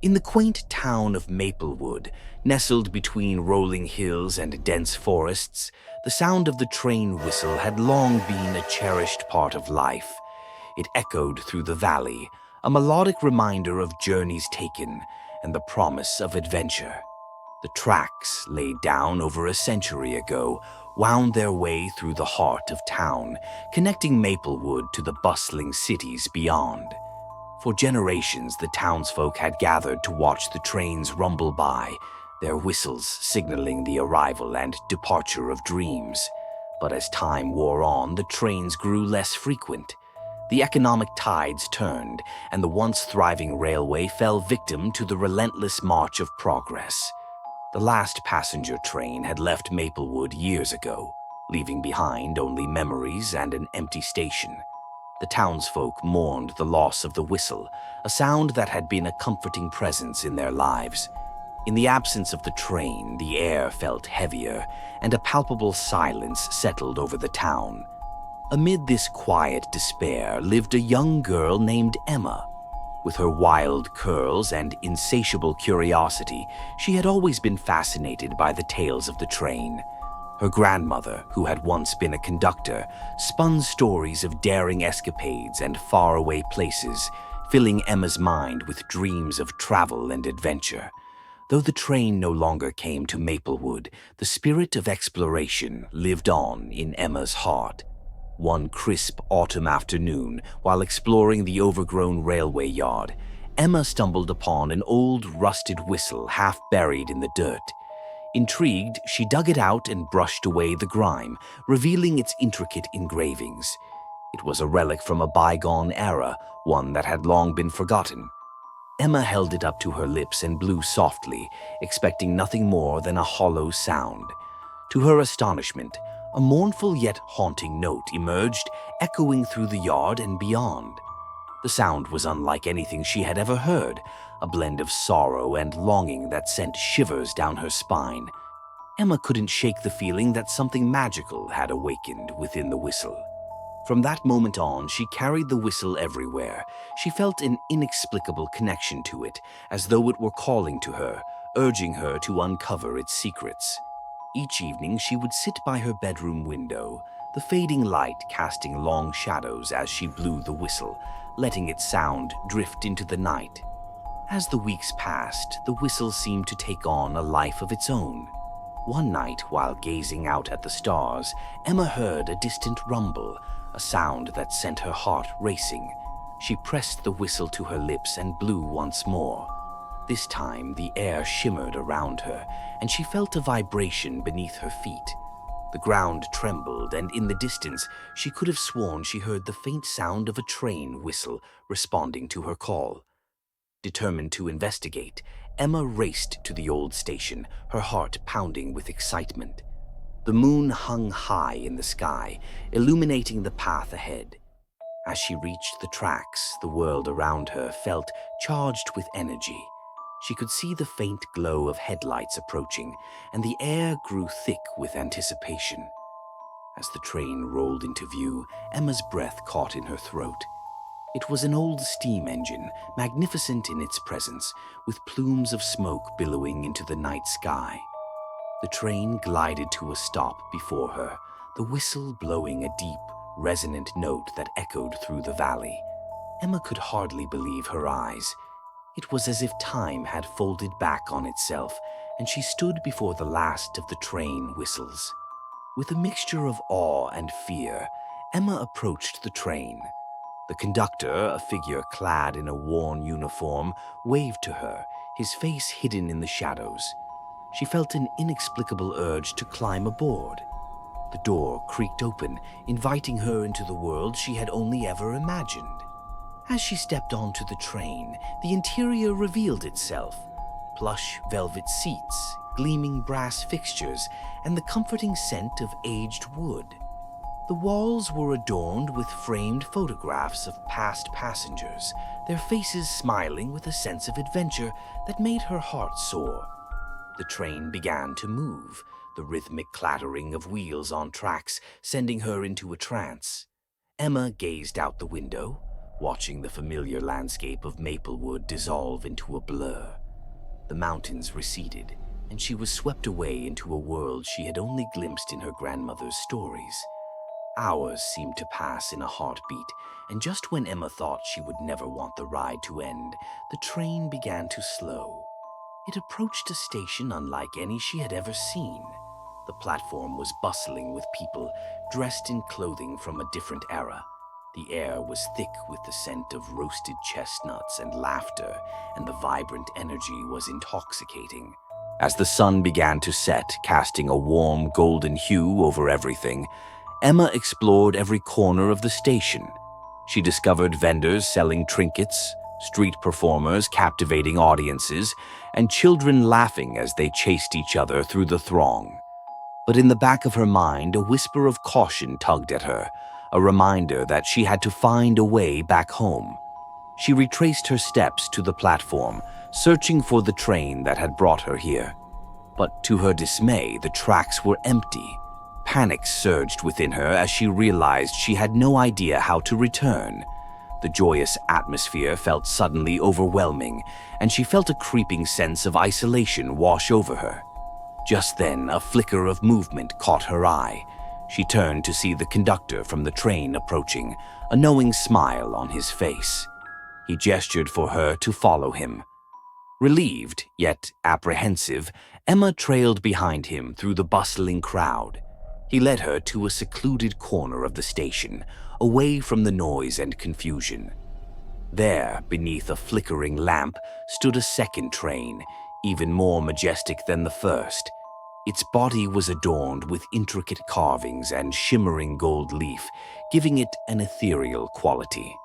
In the quaint town of Maplewood, nestled between rolling hills and dense forests, the sound of the train whistle had long been a cherished part of life. It echoed through the valley, a melodic reminder of journeys taken and the promise of adventure. The tracks, laid down over a century ago, wound their way through the heart of town, connecting Maplewood to the bustling cities beyond. For generations, the townsfolk had gathered to watch the trains rumble by, their whistles signaling the arrival and departure of dreams. But as time wore on, the trains grew less frequent. The economic tides turned, and the once thriving railway fell victim to the relentless march of progress. The last passenger train had left Maplewood years ago, leaving behind only memories and an empty station. The townsfolk mourned the loss of the whistle, a sound that had been a comforting presence in their lives. In the absence of the train, the air felt heavier, and a palpable silence settled over the town. Amid this quiet despair lived a young girl named Emma. With her wild curls and insatiable curiosity, she had always been fascinated by the tales of the train. Her grandmother, who had once been a conductor, spun stories of daring escapades and faraway places, filling Emma's mind with dreams of travel and adventure. Though the train no longer came to Maplewood, the spirit of exploration lived on in Emma's heart. One crisp autumn afternoon, while exploring the overgrown railway yard, Emma stumbled upon an old rusted whistle half buried in the dirt. Intrigued, she dug it out and brushed away the grime, revealing its intricate engravings. It was a relic from a bygone era, one that had long been forgotten. Emma held it up to her lips and blew softly, expecting nothing more than a hollow sound. To her astonishment, a mournful yet haunting note emerged, echoing through the yard and beyond. The sound was unlike anything she had ever heard, a blend of sorrow and longing that sent shivers down her spine. Emma couldn't shake the feeling that something magical had awakened within the whistle. From that moment on, she carried the whistle everywhere. She felt an inexplicable connection to it, as though it were calling to her, urging her to uncover its secrets. Each evening, she would sit by her bedroom window, the fading light casting long shadows as she blew the whistle, letting its sound drift into the night. As the weeks passed, the whistle seemed to take on a life of its own. One night, while gazing out at the stars, Emma heard a distant rumble, a sound that sent her heart racing. She pressed the whistle to her lips and blew once more. This time, the air shimmered around her, and she felt a vibration beneath her feet. The ground trembled, and in the distance, she could have sworn she heard the faint sound of a train whistle responding to her call. Determined to investigate, Emma raced to the old station, her heart pounding with excitement. The moon hung high in the sky, illuminating the path ahead. As she reached the tracks, the world around her felt charged with energy. She could see the faint glow of headlights approaching, and the air grew thick with anticipation. As the train rolled into view, Emma's breath caught in her throat. It was an old steam engine, magnificent in its presence, with plumes of smoke billowing into the night sky. The train glided to a stop before her, the whistle blowing a deep, resonant note that echoed through the valley. Emma could hardly believe her eyes. It was as if time had folded back on itself, and she stood before the last of the train whistles. With a mixture of awe and fear, Emma approached the train. The conductor, a figure clad in a worn uniform, waved to her, his face hidden in the shadows. She felt an inexplicable urge to climb aboard. The door creaked open, inviting her into the world she had only ever imagined. As she stepped onto the train, the interior revealed itself. Plush velvet seats, gleaming brass fixtures, and the comforting scent of aged wood. The walls were adorned with framed photographs of past passengers, their faces smiling with a sense of adventure that made her heart soar. The train began to move, the rhythmic clattering of wheels on tracks sending her into a trance. Emma gazed out the window, watching the familiar landscape of Maplewood dissolve into a blur. The mountains receded, and she was swept away into a world she had only glimpsed in her grandmother's stories. Hours seemed to pass in a heartbeat, and just when Emma thought she would never want the ride to end, the train began to slow. It approached a station unlike any she had ever seen. The platform was bustling with people, dressed in clothing from a different era. The air was thick with the scent of roasted chestnuts and laughter, and the vibrant energy was intoxicating. As the sun began to set, casting a warm golden hue over everything, Emma explored every corner of the station. She discovered vendors selling trinkets, street performers captivating audiences, and children laughing as they chased each other through the throng. But in the back of her mind, a whisper of caution tugged at her, a reminder that she had to find a way back home. She retraced her steps to the platform, searching for the train that had brought her here. But to her dismay, the tracks were empty. Panic surged within her as she realized she had no idea how to return. The joyous atmosphere felt suddenly overwhelming, and she felt a creeping sense of isolation wash over her. Just then, a flicker of movement caught her eye. She turned to see the conductor from the train approaching, a knowing smile on his face. He gestured for her to follow him. Relieved, yet apprehensive, Emma trailed behind him through the bustling crowd. He led her to a secluded corner of the station, away from the noise and confusion. There, beneath a flickering lamp, stood a second train, even more majestic than the first. Its body was adorned with intricate carvings and shimmering gold leaf, giving it an ethereal quality.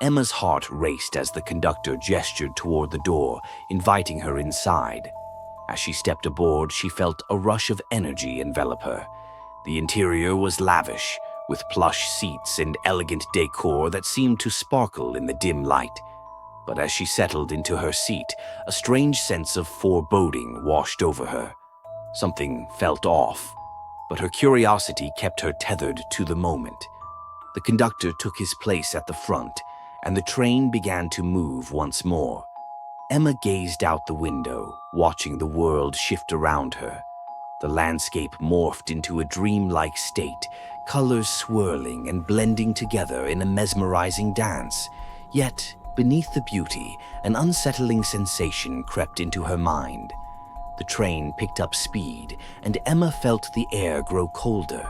Emma's heart raced as the conductor gestured toward the door, inviting her inside. As she stepped aboard, she felt a rush of energy envelop her. The interior was lavish, with plush seats and elegant decor that seemed to sparkle in the dim light. But as she settled into her seat, a strange sense of foreboding washed over her. Something felt off, but her curiosity kept her tethered to the moment. The conductor took his place at the front, and the train began to move once more. Emma gazed out the window, watching the world shift around her. The landscape morphed into a dreamlike state, colors swirling and blending together in a mesmerizing dance. Yet, beneath the beauty, an unsettling sensation crept into her mind. The train picked up speed, and Emma felt the air grow colder.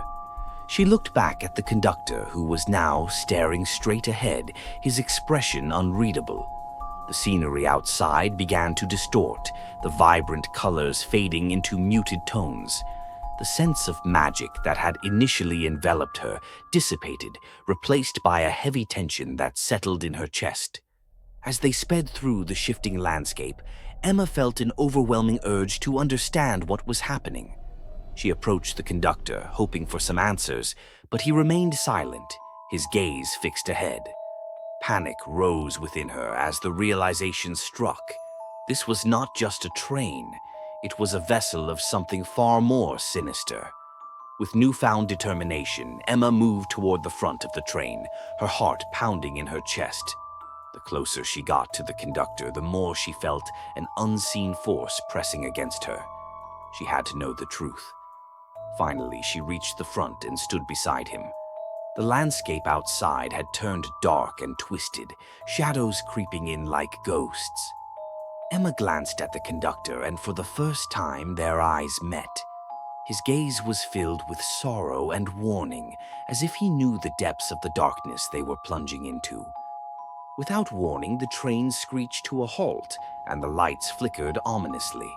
She looked back at the conductor, who was now staring straight ahead, his expression unreadable. The scenery outside began to distort, the vibrant colors fading into muted tones. The sense of magic that had initially enveloped her dissipated, replaced by a heavy tension that settled in her chest. As they sped through the shifting landscape, Emma felt an overwhelming urge to understand what was happening. She approached the conductor, hoping for some answers, but he remained silent, his gaze fixed ahead. Panic rose within her as the realization struck. This was not just a train. It was a vessel of something far more sinister. With newfound determination, Emma moved toward the front of the train, her heart pounding in her chest. The closer she got to the conductor, the more she felt an unseen force pressing against her. She had to know the truth. Finally, she reached the front and stood beside him. The landscape outside had turned dark and twisted, shadows creeping in like ghosts. Emma glanced at the conductor, and for the first time their eyes met. His gaze was filled with sorrow and warning, as if he knew the depths of the darkness they were plunging into. Without warning, the train screeched to a halt, and the lights flickered ominously.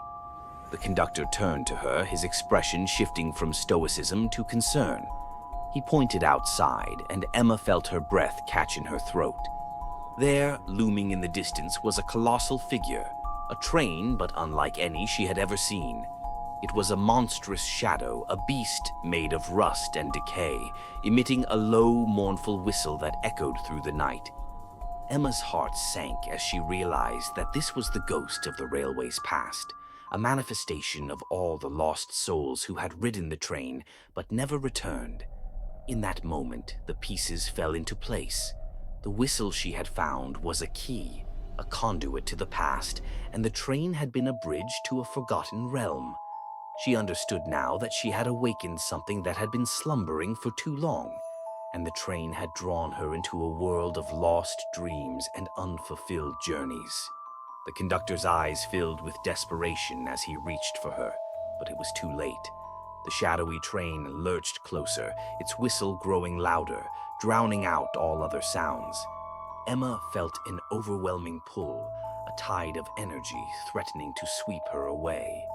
The conductor turned to her, his expression shifting from stoicism to concern. He pointed outside, and Emma felt her breath catch in her throat. There, looming in the distance, was a colossal figure, a train but unlike any she had ever seen. It was a monstrous shadow, a beast made of rust and decay, emitting a low, mournful whistle that echoed through the night. Emma's heart sank as she realized that this was the ghost of the railway's past, a manifestation of all the lost souls who had ridden the train but never returned. In that moment, the pieces fell into place. The whistle she had found was a key. a conduit to the past, and the train had been a bridge to a forgotten realm. She understood now that she had awakened something that had been slumbering for too long, and the train had drawn her into a world of lost dreams and unfulfilled journeys. The conductor's eyes filled with desperation as he reached for her, but it was too late. The shadowy train lurched closer, its whistle growing louder, drowning out all other sounds. Emma felt an overwhelming pull, a tide of energy threatening to sweep her away.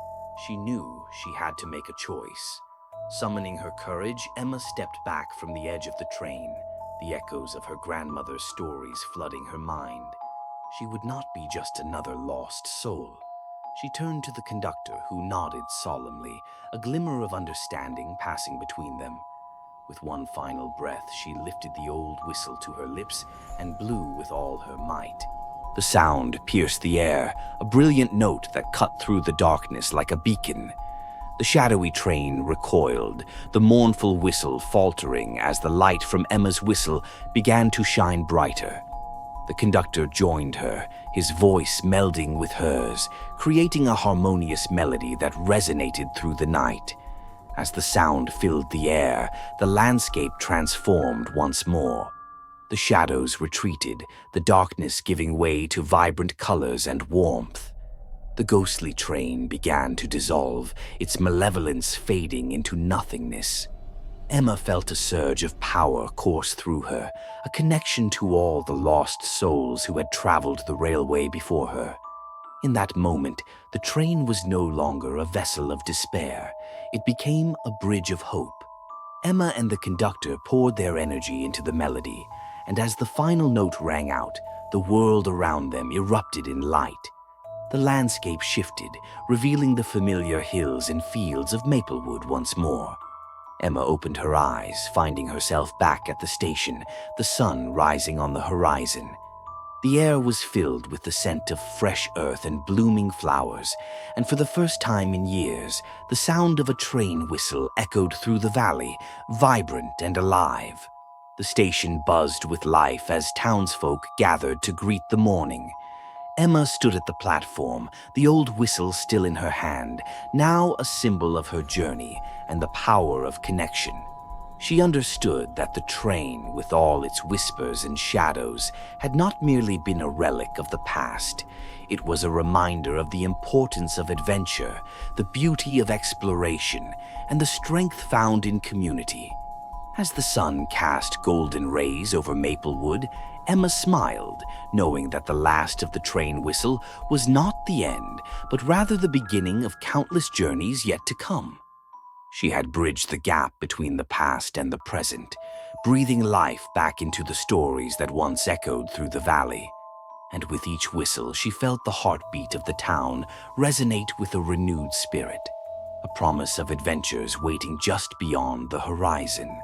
She knew she had to make a choice. Summoning her courage, Emma stepped back from the edge of the train, the echoes of her grandmother's stories flooding her mind. She would not be just another lost soul. She turned to the conductor, who nodded solemnly, a glimmer of understanding passing between them. With one final breath, she lifted the old whistle to her lips and blew with all her might. The sound pierced the air, a brilliant note that cut through the darkness like a beacon. The shadowy train recoiled, the mournful whistle faltering as the light from Emma's whistle began to shine brighter. The conductor joined her, his voice melding with hers, creating a harmonious melody that resonated through the night. As the sound filled the air, the landscape transformed once more. The shadows retreated, the darkness giving way to vibrant colors and warmth. The ghostly train began to dissolve, its malevolence fading into nothingness. Emma felt a surge of power course through her, a connection to all the lost souls who had traveled the railway before her. In that moment, the train was no longer a vessel of despair. It became a bridge of hope. Emma and the conductor poured their energy into the melody, and as the final note rang out, the world around them erupted in light. The landscape shifted, revealing the familiar hills and fields of Maplewood once more. Emma opened her eyes, finding herself back at the station, the sun rising on the horizon. The air was filled with the scent of fresh earth and blooming flowers, and for the first time in years, the sound of a train whistle echoed through the valley, vibrant and alive. The station buzzed with life as townsfolk gathered to greet the morning. Emma stood at the platform, the old whistle still in her hand, now a symbol of her journey and the power of connection. She understood that the train, with all its whispers and shadows, had not merely been a relic of the past. It was a reminder of the importance of adventure, the beauty of exploration, and the strength found in community. As the sun cast golden rays over Maplewood, Emma smiled, knowing that the last of the train whistle was not the end, but rather the beginning of countless journeys yet to come. She had bridged the gap between the past and the present, breathing life back into the stories that once echoed through the valley. And with each whistle, she felt the heartbeat of the town resonate with a renewed spirit, a promise of adventures waiting just beyond the horizon.